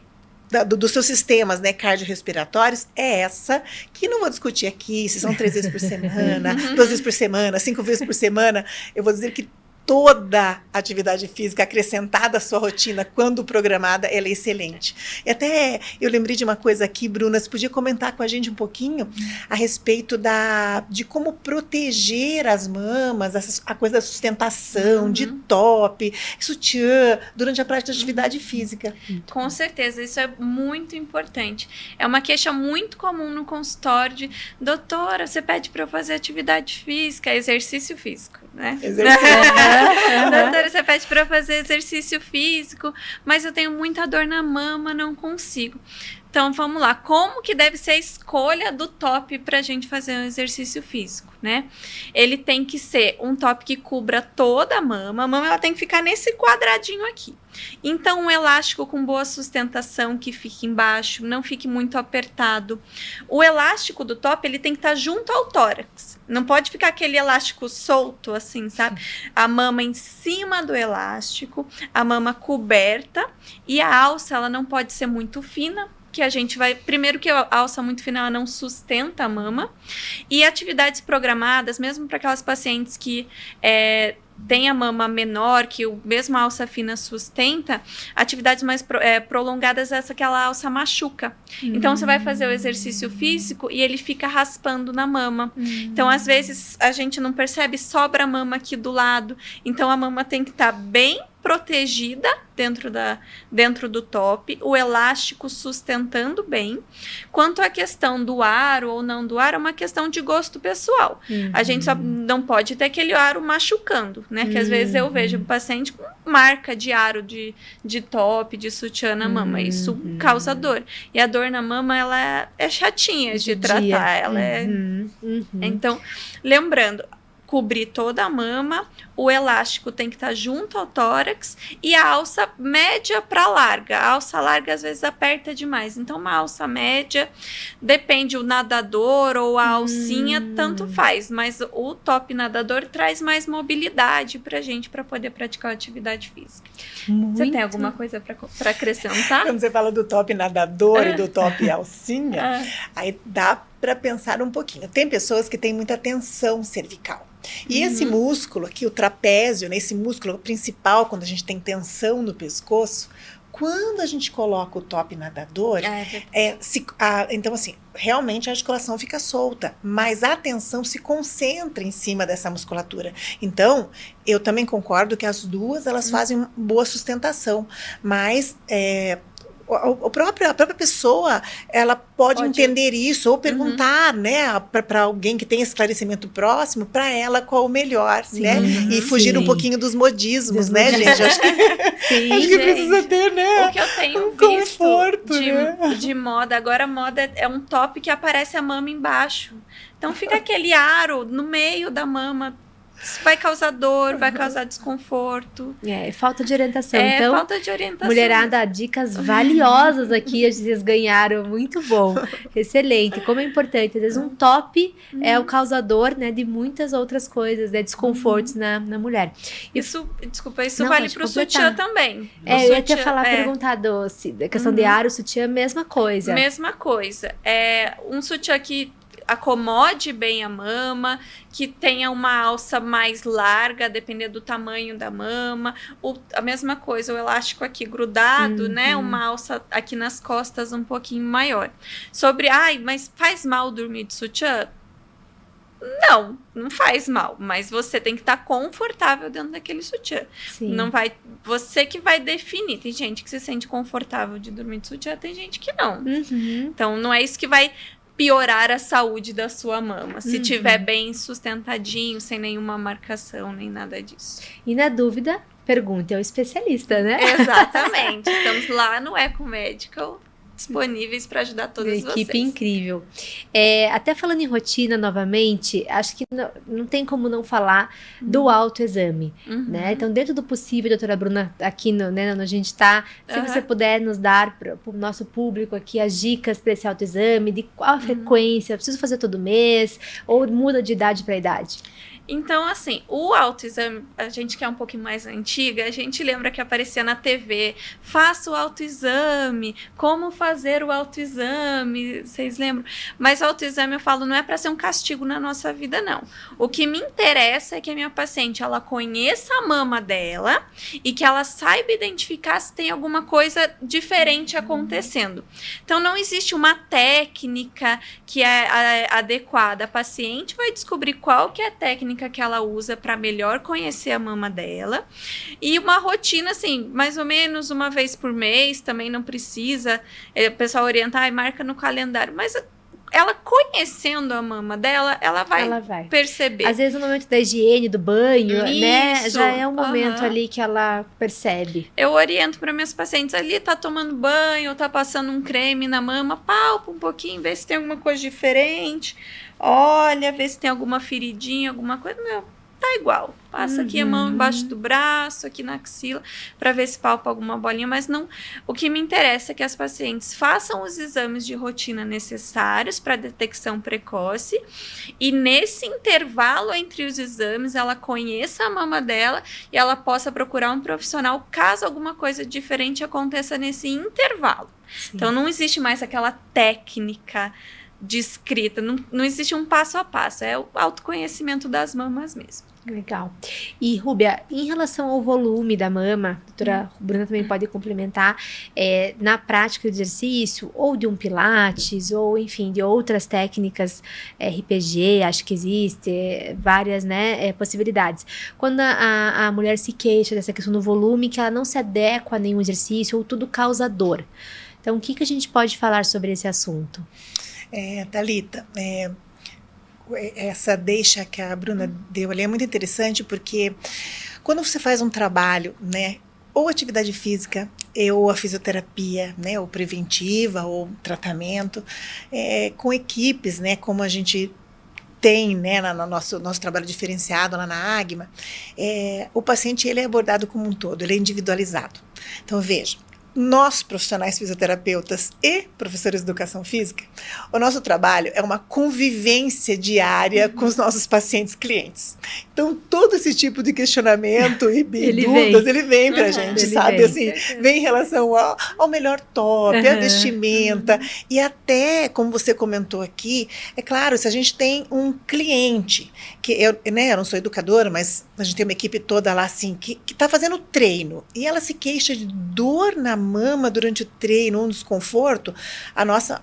dos seus sistemas, né, cardiorrespiratórios, é essa que não vou discutir aqui, se são 3 vezes por semana, 2 vezes por semana, 5 vezes por semana. Eu vou dizer que toda atividade física acrescentada à sua rotina, quando programada, ela é excelente. E até eu lembrei de uma coisa aqui, Bruna, você podia comentar com a gente um pouquinho a respeito de como proteger as mamas, a coisa da sustentação, de top, sutiã, durante a prática de atividade física. Com certeza, isso é muito importante. É uma queixa muito comum no consultório de, doutora, você pede para eu fazer atividade física, exercício físico, né? Exercício. Doutora, você pede para fazer exercício físico, mas eu tenho muita dor na mama, não consigo. Então, vamos lá. Como que deve ser a escolha do top para a gente fazer um exercício físico, né? Ele tem que ser um top que cubra toda a mama. A mama ela tem que ficar nesse quadradinho aqui. Então, um elástico com boa sustentação que fique embaixo, não fique muito apertado. O elástico do top, ele tem que estar junto ao tórax. Não pode ficar aquele elástico solto, assim, sabe? A mama em cima do elástico, a mama coberta, e a alça, ela não pode ser muito fina, que a gente vai... Primeiro que a alça muito fina, ela não sustenta a mama. E atividades programadas, mesmo para aquelas pacientes que tem a mama menor, que o mesmo a alça fina sustenta, atividades mais prolongadas, essa que a alça machuca. Então, você vai fazer o exercício físico e ele fica raspando na mama. Então, às vezes, a gente não percebe, sobra a mama aqui do lado. Então, a mama tem que estar bem protegida dentro do top, o elástico sustentando bem. Quanto à questão do aro ou não do aro, é uma questão de gosto pessoal. A gente só não pode ter aquele aro machucando, né? Que às vezes eu vejo o paciente com marca de aro de top, de sutiã na mama. Isso causa dor. E a dor na mama, ela é chatinha de tratar. Ela Então, lembrando, cobrir toda a mama, o elástico tem que estar junto ao tórax e a alça média para larga. A alça larga às vezes aperta demais. Então, uma alça média, depende o nadador ou a alcinha, tanto faz. Mas o top nadador traz mais mobilidade pra gente para poder praticar atividade física. Você tem alguma coisa para acrescentar? Quando você fala do top nadador e do top alcinha, aí dá para pensar um pouquinho. Tem pessoas que têm muita tensão cervical. E esse músculo aqui, o trapézio, né, esse músculo principal, quando a gente tem tensão no pescoço, Quando a gente coloca o top nadador, então assim, realmente a articulação fica solta, mas a atenção se concentra em cima dessa musculatura. Então, eu também concordo que as duas, elas fazem boa sustentação, mas a própria pessoa, ela pode entender isso ou perguntar, né, para alguém que tem esclarecimento próximo, para ela qual o melhor, né? E fugir um pouquinho dos modismos, né, gente? Acho que precisa ter, né? O que eu tenho visto conforto, de moda, agora a moda é um top que aparece a mama embaixo. Então fica aquele aro no meio da mama. Isso vai causar dor, vai causar desconforto. Falta de orientação. Então, falta de orientação. Mulherada, dicas valiosas aqui, vocês ganharam, muito bom. Excelente. Como é importante, às vezes um top é o causador, né, de muitas outras coisas, né, desconfortos na mulher. Isso vale pro sutiã também. Eu ia até perguntar da questão de aro, sutiã, mesma coisa. Mesma coisa. Um sutiã que acomode bem a mama, que tenha uma alça mais larga, dependendo do tamanho da mama. A mesma coisa, o elástico aqui grudado, né? Uma alça aqui nas costas um pouquinho maior. Mas faz mal dormir de sutiã? Não faz mal, mas você tem que estar confortável dentro daquele sutiã. Sim. Você que vai definir. Tem gente que se sente confortável de dormir de sutiã, tem gente que não. Então, não é isso que vai piorar a saúde da sua mama, se tiver bem sustentadinho, sem nenhuma marcação, nem nada disso. E na dúvida, pergunte ao especialista, né? Exatamente. Estamos lá no Eco Medical, disponíveis para ajudar todas vocês. Equipe incrível. Até falando em rotina novamente, acho que não tem como não falar do autoexame, né? Então, dentro do possível, doutora Bruna, aqui onde a gente está, se você puder nos dar para o nosso público aqui as dicas para esse autoexame, de qual a frequência, preciso fazer todo mês, ou muda de idade para idade? Então, assim, o autoexame, a gente que é um pouquinho mais antiga, a gente lembra que aparecia na TV, faça o autoexame, como fazer o autoexame, vocês lembram? Mas o autoexame, eu falo, não é para ser um castigo na nossa vida, não. O que me interessa é que a minha paciente, ela conheça a mama dela e que ela saiba identificar se tem alguma coisa diferente acontecendo. Então, não existe uma técnica que é adequada. A paciente vai descobrir qual que é a técnica que ela usa para melhor conhecer a mama dela, e uma rotina assim, mais ou menos uma vez por mês, também não precisa, o pessoal orienta, marca no calendário, mas ela conhecendo a mama dela, ela vai perceber. Às vezes no momento da higiene, do banho, né, já é um momento ali que ela percebe. Eu oriento para minhas pacientes ali, tá tomando banho, tá passando um creme na mama, palpa um pouquinho, vê se tem alguma coisa diferente, olha, vê se tem alguma feridinha, alguma coisa, tá igual. Passa aqui a mão embaixo do braço, aqui na axila, para ver se palpa alguma bolinha, mas não. O que me interessa é que as pacientes façam os exames de rotina necessários para detecção precoce, e nesse intervalo entre os exames, ela conheça a mama dela e ela possa procurar um profissional caso alguma coisa diferente aconteça nesse intervalo. Sim. Então, não existe mais aquela técnica descrita, não existe um passo a passo, é o autoconhecimento das mamas mesmo. Legal. E, Rúbia, em relação ao volume da mama, a doutora Bruna também pode complementar, na prática do exercício, ou de um pilates, ou, enfim, de outras técnicas, RPG, acho que existe, várias, né, possibilidades. Quando a mulher se queixa dessa questão do volume, que ela não se adequa a nenhum exercício, ou tudo causa dor. Então, o que a gente pode falar sobre esse assunto? Thalita, essa deixa que a Bruna deu ali é muito interessante, porque quando você faz um trabalho, né, ou atividade física, ou a fisioterapia, né, ou preventiva, ou tratamento, com equipes, né, como a gente tem, né, no nosso trabalho diferenciado lá na Agma, o paciente ele é abordado como um todo, ele é individualizado. Então, veja, nós, profissionais fisioterapeutas e professores de educação física, o nosso trabalho é uma convivência diária com os nossos pacientes clientes. Então, todo esse tipo de questionamento e Ele dúvidas, vem. ele vem pra gente, Ele sabe? vem. Assim, vem em relação ao melhor top, a vestimenta, e até, como você comentou aqui, é claro, se a gente tem um cliente, que eu não sou educadora, mas a gente tem uma equipe toda lá, assim, que tá fazendo treino, e ela se queixa de dor na mama durante o treino, um desconforto, a nossa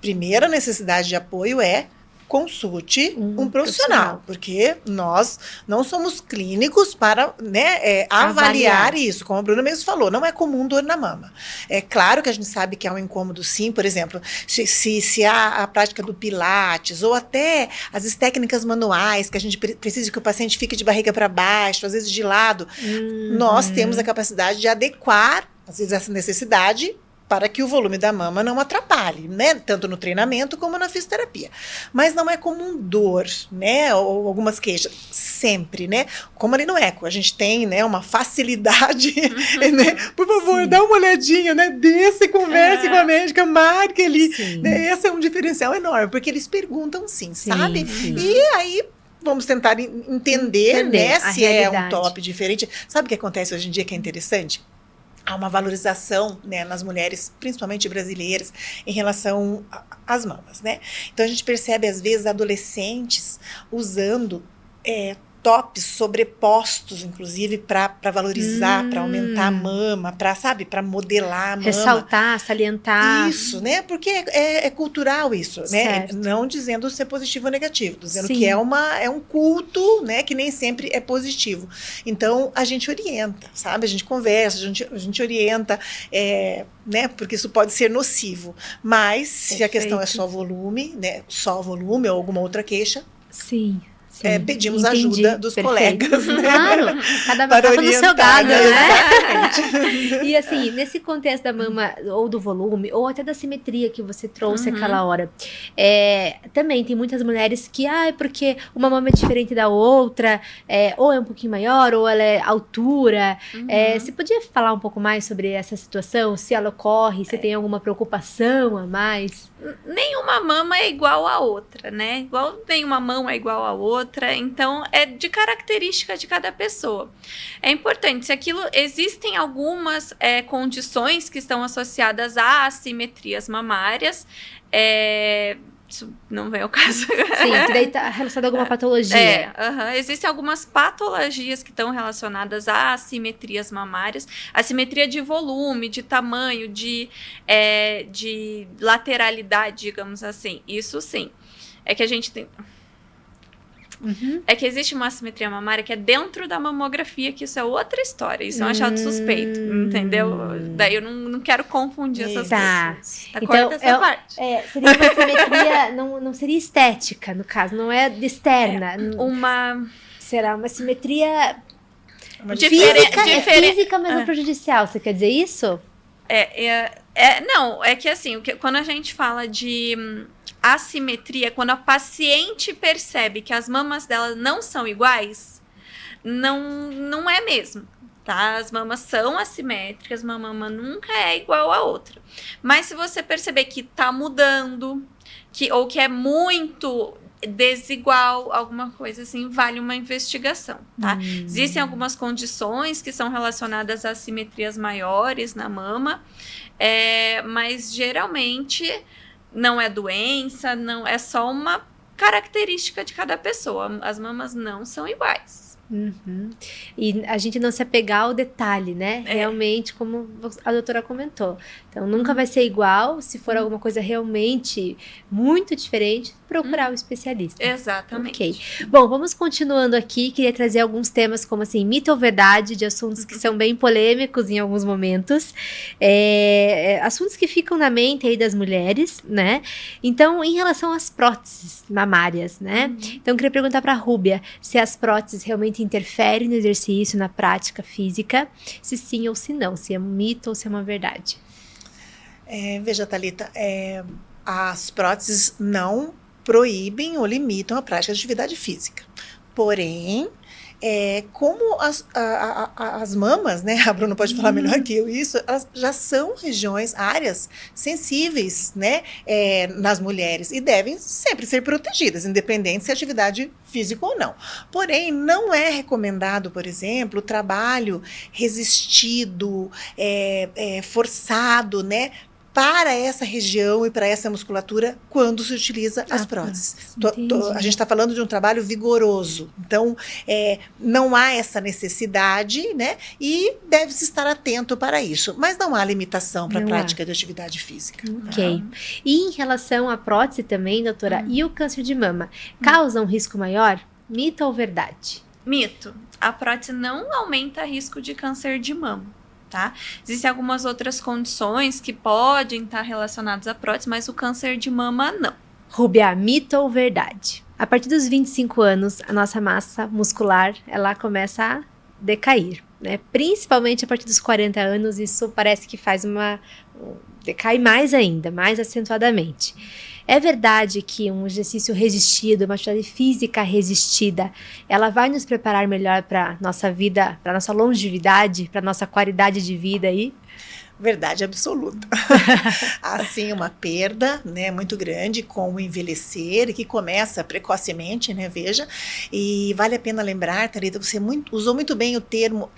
primeira necessidade de apoio é consulte um profissional, porque nós não somos clínicos para avaliar isso, como a Bruna mesmo falou, não é comum dor na mama. É claro que a gente sabe que há um incômodo sim, por exemplo, se há a prática do pilates, ou até as técnicas manuais, que a gente precisa que o paciente fique de barriga para baixo, às vezes de lado, nós temos a capacidade de adequar, às vezes, essa necessidade para que o volume da mama não atrapalhe, né? Tanto no treinamento como na fisioterapia. Mas não é comum dor, né? Ou algumas queixas. Sempre, né? Como ali no eco, a gente tem, né, uma facilidade, né? Por favor, dá uma olhadinha, né? Desça e converse com a médica, marque ali. Né? Esse é um diferencial enorme, porque eles perguntam sim. Sabe? E aí vamos tentar entender né, se realidade. É um top diferente. Sabe o que acontece hoje em dia que é interessante? Há uma valorização, né, nas mulheres, principalmente brasileiras, em relação às mamas, né? Então a gente percebe às vezes adolescentes usando tops sobrepostos, inclusive para valorizar, para aumentar a mama, para modelar a mama. Ressaltar, salientar. Isso, né? Porque é cultural isso, né? Não dizendo se é positivo ou negativo, dizendo que é um culto, né? Que nem sempre é positivo. Então, a gente orienta, sabe? A gente conversa, a gente orienta, né? Porque isso pode ser nocivo. Mas, se a questão é só volume, né? Só volume ou alguma outra queixa. Sim. Pedimos ajuda dos colegas, né? Claro, cada papo no seu gado, né? E assim, nesse contexto da mama, ou do volume, ou até da simetria que você trouxe aquela hora, também tem muitas mulheres que, porque uma mama é diferente da outra, ou é um pouquinho maior, ou ela é altura. Você podia falar um pouco mais sobre essa situação? Se ela ocorre, se tem alguma preocupação a mais? Nenhuma mama é igual a outra, né? Igual nenhuma mão é igual a outra. Então, é de característica de cada pessoa. É importante, se existem algumas condições que estão associadas a assimetrias mamárias, isso não vem ao caso. Sim, que daí está relacionado a alguma patologia. Existem algumas patologias que estão relacionadas a assimetrias mamárias, assimetria de volume, de tamanho, de lateralidade, digamos assim. Isso sim. É que a gente tem... É que existe uma assimetria mamária que é dentro da mamografia, que isso é outra história. Isso é um achado suspeito, entendeu? Daí eu não quero confundir essas coisas. Então, essa parte. Seria uma assimetria, não seria estética, no caso, não é externa. Será uma simetria física, mas não prejudicial. Você quer dizer isso? Não, é que assim, quando a gente fala de... assimetria, quando a paciente percebe que as mamas dela não são iguais, não é mesmo, tá? As mamas são assimétricas, uma mama nunca é igual a outra. Mas se você perceber que tá mudando, ou que é muito desigual, alguma coisa assim, vale uma investigação, tá? Existem algumas condições que são relacionadas a assimetrias maiores na mama, mas geralmente... não é doença, não é só uma característica de cada pessoa. As mamas não são iguais. E a gente não se apegar ao detalhe, né? Realmente, como a doutora comentou. Então, nunca vai ser igual. Se for alguma coisa realmente muito diferente, procurar o especialista. Exatamente. Ok. Bom, vamos continuando aqui. Queria trazer alguns temas como assim, mito ou verdade, de assuntos que são bem polêmicos em alguns momentos. Assuntos que ficam na mente aí das mulheres, né? Então, em relação às próteses mamárias, né? Então, eu queria perguntar para a Rúbia se as próteses realmente interferem no exercício, na prática física, se sim ou se não, se é um mito ou se é uma verdade. Veja, Thalita, as próteses não proíbem ou limitam a prática de atividade física. Porém, como as mamas, né, a Bruna pode falar melhor que eu isso, elas já são regiões, áreas sensíveis, né, nas mulheres e devem sempre ser protegidas, independente se é atividade física ou não. Porém, não é recomendado, por exemplo, o trabalho resistido, forçado, né, para essa região e para essa musculatura quando se utiliza as próteses. A gente está falando de um trabalho vigoroso, então não há essa necessidade, né? E deve-se estar atento para isso, mas não há limitação para a prática de atividade física. Ok. E em relação à prótese também, doutora, e o câncer de mama, causa um risco maior? Mito ou verdade? Mito. A prótese não aumenta risco de câncer de mama. Tá? Existem algumas outras condições que podem estar relacionadas à prótese, mas o câncer de mama não. Rúbia, mito ou verdade? A partir dos 25 anos, a nossa massa muscular, ela começa a decair, né? Principalmente a partir dos 40 anos, isso parece que decai mais ainda, mais acentuadamente. É verdade que um exercício resistido, uma atividade física resistida, ela vai nos preparar melhor para nossa vida, para nossa longevidade, para nossa qualidade de vida aí? Verdade absoluta. Há sim uma perda, né, muito grande com o envelhecer, que começa precocemente, né, veja, e vale a pena lembrar, Thalita, você usou muito bem o termo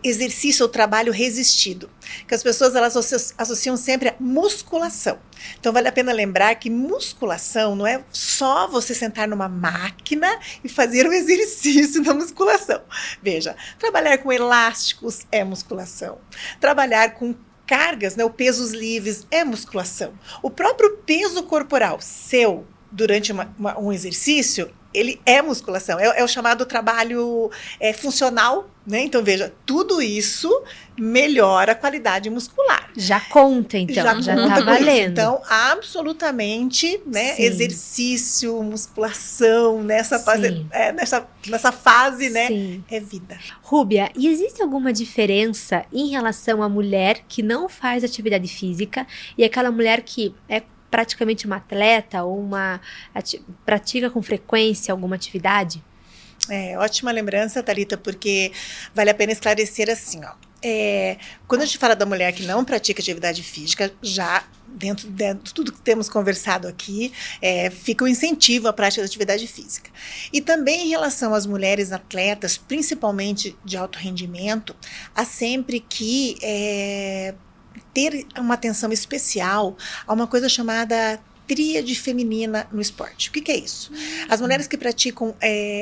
exercício ou trabalho resistido, que as pessoas elas associam sempre a musculação. Então vale a pena lembrar que musculação não é só você sentar numa máquina e fazer um exercício da musculação. Veja, trabalhar com elásticos é musculação, trabalhar com cargas, né, pesos livres é musculação. O próprio peso corporal seu durante um exercício, ele é musculação, é o chamado trabalho funcional, né? Então, veja, tudo isso melhora a qualidade muscular. Já conta, então, já tá valendo. Então, absolutamente, né? Exercício, musculação, nessa fase, nessa fase, né? Sim. É vida. Rúbia, e existe alguma diferença em relação à mulher que não faz atividade física e aquela mulher que é praticamente uma atleta ou pratica com frequência alguma atividade? Ótima lembrança, Thalita, porque vale a pena esclarecer assim, ó. Quando a gente fala da mulher que não pratica atividade física, já dentro de tudo que temos conversado aqui, fica o incentivo à prática da atividade física. E também em relação às mulheres atletas, principalmente de alto rendimento, há sempre que ter uma atenção especial a uma coisa chamada tríade feminina no esporte. O que é isso? As mulheres que praticam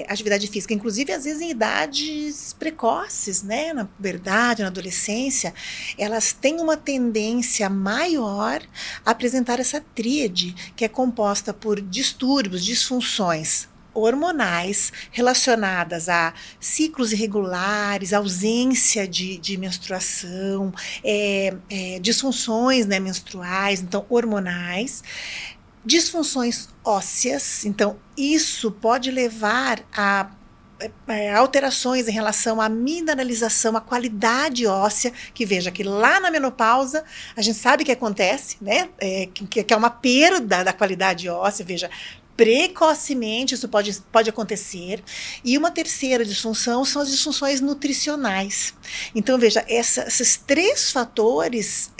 atividade física, inclusive às vezes em idades precoces, né, na puberdade, na adolescência, elas têm uma tendência maior a apresentar essa tríade, que é composta por distúrbios, disfunções hormonais relacionadas a ciclos irregulares, ausência de menstruação, disfunções, né, menstruais, então hormonais, disfunções ósseas, então isso pode levar a alterações em relação à mineralização, à qualidade óssea, que veja que lá na menopausa a gente sabe que acontece, né, que é uma perda da qualidade óssea, veja, precocemente isso pode acontecer. E uma terceira disfunção são as disfunções nutricionais. Então, veja, esses três fatores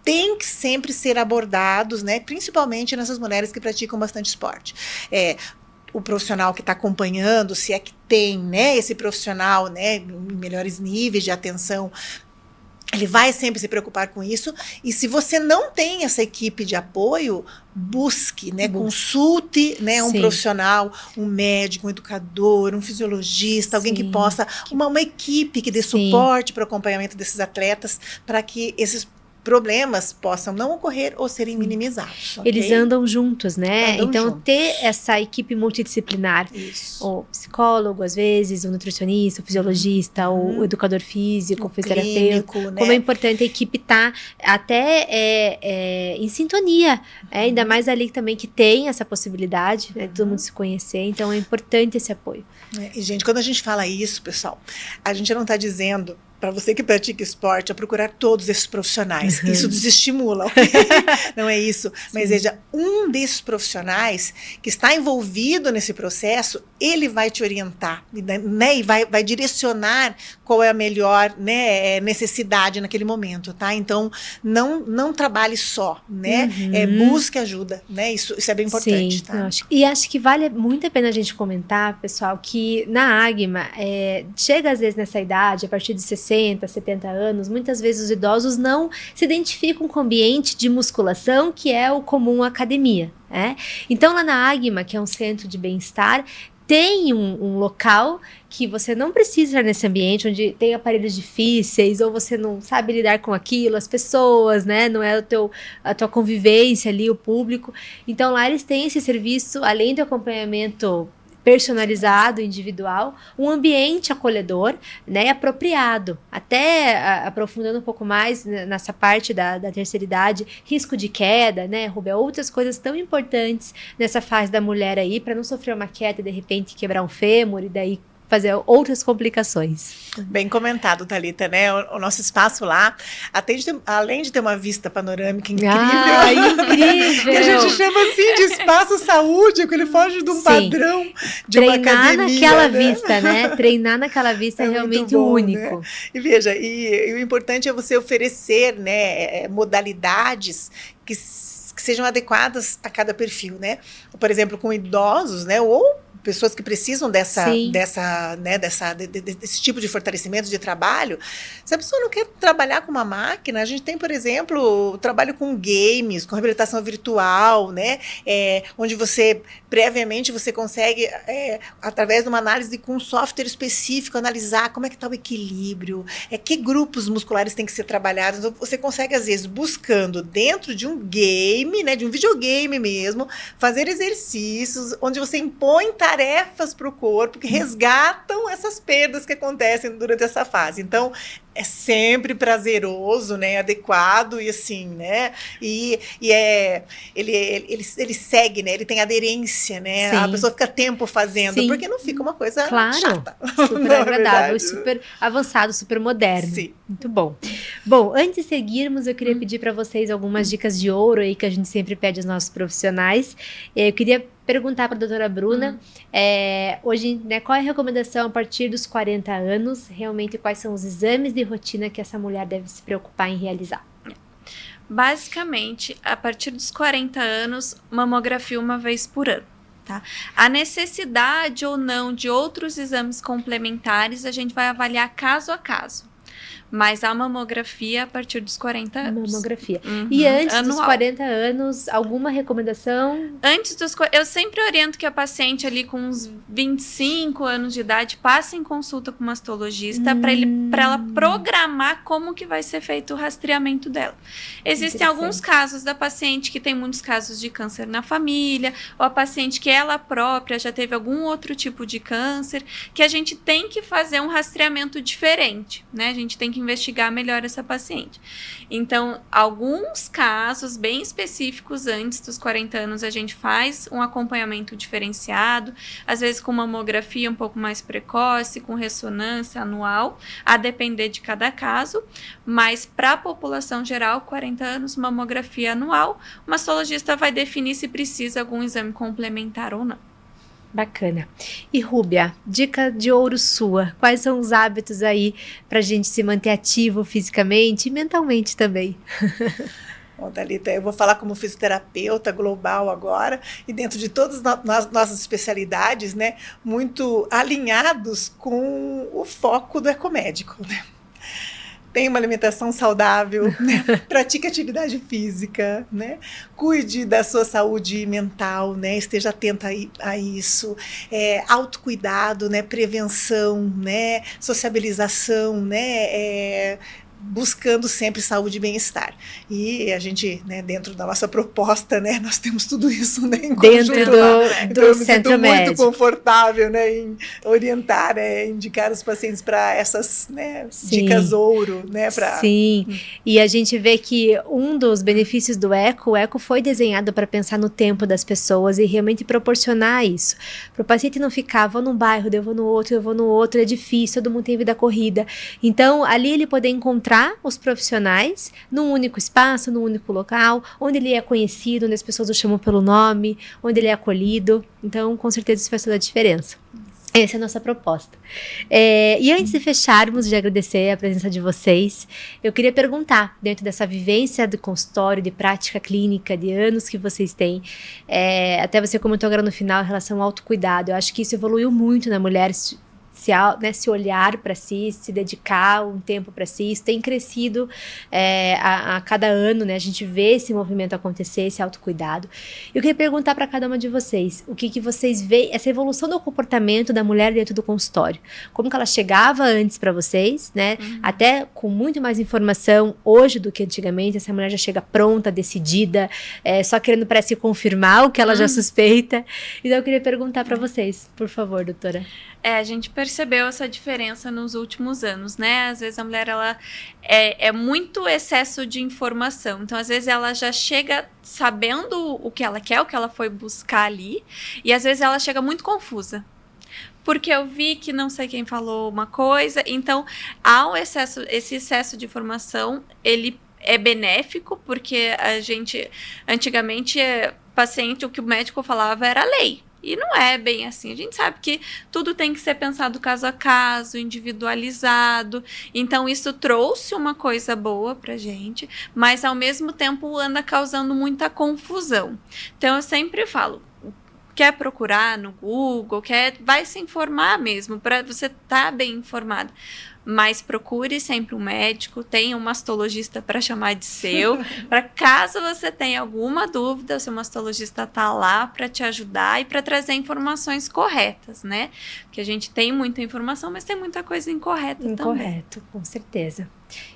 têm que sempre ser abordados, né, principalmente nessas mulheres que praticam bastante esporte. O profissional que está acompanhando, se é que tem, né, esse profissional, né, em melhores níveis de atenção, ele vai sempre se preocupar com isso. E se você não tem essa equipe de apoio, busque, né, consulte, né, um profissional, um médico, um educador, um fisiologista, alguém que possa, uma equipe que dê suporte para o acompanhamento desses atletas, para que esses problemas possam não ocorrer ou serem minimizados. Okay? Eles andam juntos, né? Então, ter essa equipe multidisciplinar, o psicólogo, às vezes, o nutricionista, o fisiologista, o educador físico, o fisioterapeuta, clínico, né? Como é importante a equipe estar até em sintonia, ainda mais ali também que tem essa possibilidade, né, de todo mundo se conhecer, então é importante esse apoio. E, gente, quando a gente fala isso, pessoal, a gente não está dizendo para você que pratica esporte, a procurar todos esses profissionais. Isso desestimula, não é isso. Mas veja, um desses profissionais que está envolvido nesse processo, ele vai te orientar, né, e vai direcionar qual é a melhor, né, necessidade naquele momento, tá? Então, não trabalhe só, né? Busque ajuda, né? Isso é bem importante, tá? E acho que vale muito a pena a gente comentar, pessoal, que na Agma, chega às vezes nessa idade, a partir de 60, 70 anos, muitas vezes os idosos não se identificam com o ambiente de musculação, que é o comum à academia, né? Então, lá na Agma, que é um centro de bem-estar, tem um local que você não precisa estar nesse ambiente, onde tem aparelhos difíceis, ou você não sabe lidar com aquilo, as pessoas, né? Não é a tua convivência ali, o público. Então, lá eles têm esse serviço, além do acompanhamento personalizado, individual, um ambiente acolhedor, né, apropriado. Até aprofundando um pouco mais nessa parte da terceira idade, risco de queda, né, Rubia, outras coisas tão importantes nessa fase da mulher aí, para não sofrer uma queda e de repente quebrar um fêmur e daí fazer outras complicações. Bem comentado, Thalita, né? O nosso espaço lá, além de ter uma vista panorâmica incrível, incrível. que a gente chama assim de espaço saúde, que ele foge de um padrão de uma academia. Treinar naquela vista, né? Treinar naquela vista é realmente bom, único. Né? E veja, e o importante é você oferecer, né, modalidades que sejam adequadas a cada perfil, né? Por exemplo, com idosos, né? Ou pessoas que precisam desse tipo de fortalecimento de trabalho. Se a pessoa não quer trabalhar com uma máquina, a gente tem, por exemplo, o trabalho com games, com reabilitação virtual, né? Onde previamente você consegue, através de uma análise com um software específico, analisar como é que está o equilíbrio, que grupos musculares têm que ser trabalhados. Então, você consegue, às vezes, buscando dentro de um game, né, de um videogame mesmo, fazer exercícios onde você impõe tarefas para o corpo que resgatam essas perdas que acontecem durante essa fase. Então, é sempre prazeroso, né, adequado e assim, né, ele segue, né, ele tem aderência, né, a pessoa fica tempo fazendo, porque não fica uma coisa chata. Super agradável, super avançado, super moderno. Sim. Muito bom. Bom, antes de seguirmos, eu queria pedir para vocês algumas dicas de ouro aí que a gente sempre pede aos nossos profissionais. Eu queria perguntar para a doutora Bruna, hoje, né, qual é a recomendação a partir dos 40 anos, realmente quais são os exames de rotina que essa mulher deve se preocupar em realizar? Basicamente, a partir dos 40 anos, mamografia uma vez por ano. Tá? A necessidade ou não de outros exames complementares, a gente vai avaliar caso a caso. Mas a mamografia a partir dos 40 anos. Mamografia. E antes dos 40 anos, alguma recomendação? Eu sempre oriento que a paciente ali com uns 25 anos de idade passe em consulta com o mastologista para ela programar como que vai ser feito o rastreamento dela. Existem alguns casos da paciente que tem muitos casos de câncer na família, ou a paciente que ela própria já teve algum outro tipo de câncer, que a gente tem que fazer um rastreamento diferente, né? A gente tem que investigar melhor essa paciente. Então, alguns casos bem específicos antes dos 40 anos, a gente faz um acompanhamento diferenciado, às vezes com mamografia um pouco mais precoce, com ressonância anual, a depender de cada caso, mas para a população geral, 40 anos, mamografia anual, o mastologista vai definir se precisa algum exame complementar ou não. Bacana. E Rúbia, dica de ouro sua, quais são os hábitos aí para a gente se manter ativo fisicamente e mentalmente também? Bom, Thalita, eu vou falar como fisioterapeuta global agora, e dentro de todas as nossas especialidades, né, muito alinhados com o foco do ecomédico, né? Tenha uma alimentação saudável, né? Pratique atividade física, né? Cuide da sua saúde mental, né? Esteja atenta a isso, autocuidado, né? Prevenção, né? Sociabilização, né? buscando sempre saúde e bem-estar. E a gente, né, dentro da nossa proposta, né, nós temos tudo isso, né, em dentro conjunto, do centro médico. Muito confortável, né, em orientar, indicar os pacientes para essas, né, dicas ouro, né, para. Sim. E a gente vê que um dos benefícios do eco, o eco foi desenhado para pensar no tempo das pessoas e realmente proporcionar isso. Para o paciente não ficar, vou num bairro, eu vou no outro, é difícil, todo mundo tem vida corrida. Então, ali ele poder encontrar os profissionais num único espaço, num único local, onde ele é conhecido, onde as pessoas o chamam pelo nome, onde ele é acolhido. Então, com certeza isso faz toda a diferença. Essa é a nossa proposta. E antes de fecharmos, de agradecer a presença de vocês, eu queria perguntar, dentro dessa vivência do consultório, de prática clínica, de anos que vocês têm, até você comentou agora no final em relação ao autocuidado, eu acho que isso evoluiu muito na mulher, se olhar para si, se dedicar um tempo para si, isso tem crescido a cada ano, né? A gente vê esse movimento acontecer, esse autocuidado. Eu queria perguntar para cada uma de vocês, o que vocês veem, essa evolução do comportamento da mulher dentro do consultório, como que ela chegava antes para vocês, né? Até com muito mais informação hoje do que antigamente, essa mulher já chega pronta, decidida, só querendo parece confirmar o que ela já suspeita. Então eu queria perguntar para vocês, por favor, doutora. A gente percebeu essa diferença nos últimos anos, né? Às vezes a mulher, ela é muito excesso de informação. Então, às vezes ela já chega sabendo o que ela quer, o que ela foi buscar ali. E às vezes ela chega muito confusa. Porque eu vi que não sei quem falou uma coisa. Então, esse excesso de informação, ele é benéfico, porque a gente, antigamente, paciente, o que o médico falava era lei. E não é bem assim. A gente sabe que tudo tem que ser pensado caso a caso, individualizado. Então, isso trouxe uma coisa boa pra gente, mas, ao mesmo tempo, anda causando muita confusão. Então, eu sempre falo, quer procurar no Google, vai se informar mesmo, para você estar bem informado. Mas procure sempre um médico, tenha um mastologista para chamar de seu, para caso você tenha alguma dúvida, o seu mastologista está lá para te ajudar e para trazer informações corretas, né? Porque a gente tem muita informação, mas tem muita coisa incorreta também. Incorreto, com certeza.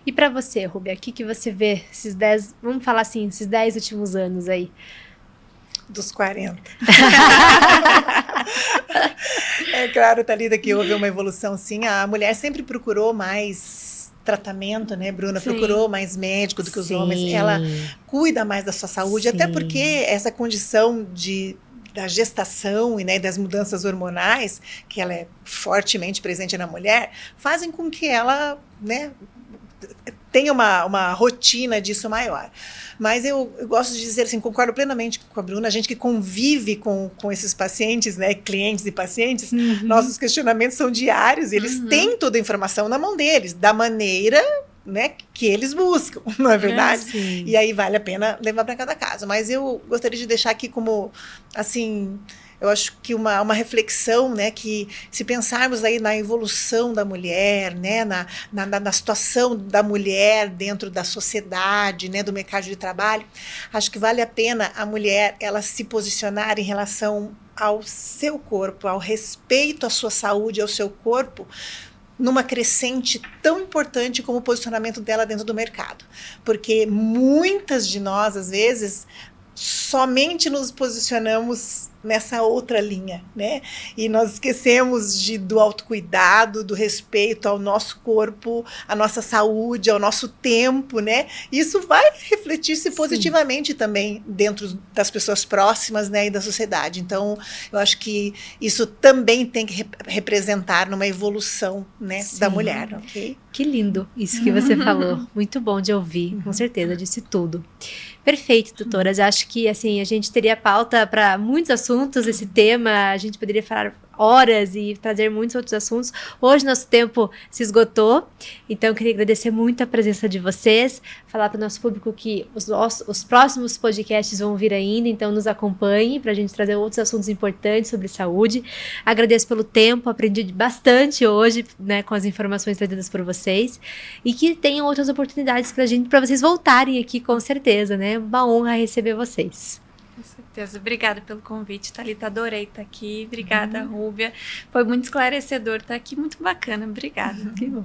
E para você, Rúbia, o que você vê esses 10, vamos falar assim, esses 10 últimos anos aí? Dos 40. É claro, Thalita, que houve uma evolução, sim. A mulher sempre procurou mais tratamento, né, Bruna? Sim. Procurou mais médico do que os homens. Ela cuida mais da sua saúde, sim. Até porque essa condição da gestação e, né, das mudanças hormonais, que ela é fortemente presente na mulher, fazem com que ela, né, tenha uma rotina disso maior. Mas eu gosto de dizer assim, concordo plenamente com a Bruna, a gente que convive com esses pacientes, né, clientes e pacientes, nossos questionamentos são diários, e eles têm toda a informação na mão deles, da maneira, né, que eles buscam, não é verdade? E aí vale a pena levar para cada caso. Mas eu gostaria de deixar aqui como, assim, eu acho que uma reflexão, né, que se pensarmos aí na evolução da mulher, né, na situação da mulher dentro da sociedade, né, do mercado de trabalho, acho que vale a pena a mulher ela se posicionar em relação ao seu corpo, ao respeito à sua saúde, ao seu corpo, numa crescente tão importante como o posicionamento dela dentro do mercado. Porque muitas de nós, às vezes, somente nos posicionamos nessa outra linha, né? E nós esquecemos do autocuidado, do respeito ao nosso corpo, à nossa saúde, ao nosso tempo, né? Isso vai refletir-se positivamente também dentro das pessoas próximas, né, e da sociedade. Então, eu acho que isso também tem que representar numa evolução, né, da mulher, ok? Que lindo isso que você falou. Muito bom de ouvir, com certeza, disse tudo. Perfeito, doutoras. Acho que assim, a gente teria pauta para muitos assuntos, esse tema, a gente poderia falar horas e trazer muitos outros assuntos. Hoje nosso tempo se esgotou, então eu queria agradecer muito a presença de vocês, falar para o nosso público que os próximos podcasts vão vir ainda, então nos acompanhe para a gente trazer outros assuntos importantes sobre saúde. Agradeço pelo tempo, aprendi bastante hoje, né, com as informações trazidas por vocês, e que tenham outras oportunidades para vocês voltarem aqui, com certeza, né? Uma honra receber vocês. Com certeza. Obrigada pelo convite, Thalita. Adorei estar aqui. Obrigada, Rúbia. Foi muito esclarecedor estar aqui. Muito bacana. Obrigada. Que bom.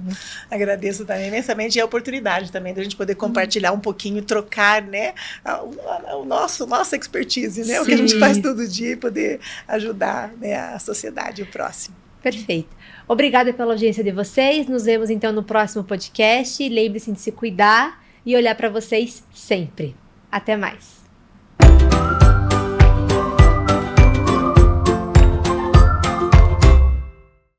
Agradeço também imensamente e a oportunidade também da gente poder compartilhar um pouquinho, trocar, né, nossa expertise, né, o que a gente faz todo dia e poder ajudar, né, a sociedade e o próximo. Perfeito. Obrigada pela audiência de vocês. Nos vemos então no próximo podcast. Lembre-se de se cuidar e olhar para vocês sempre. Até mais.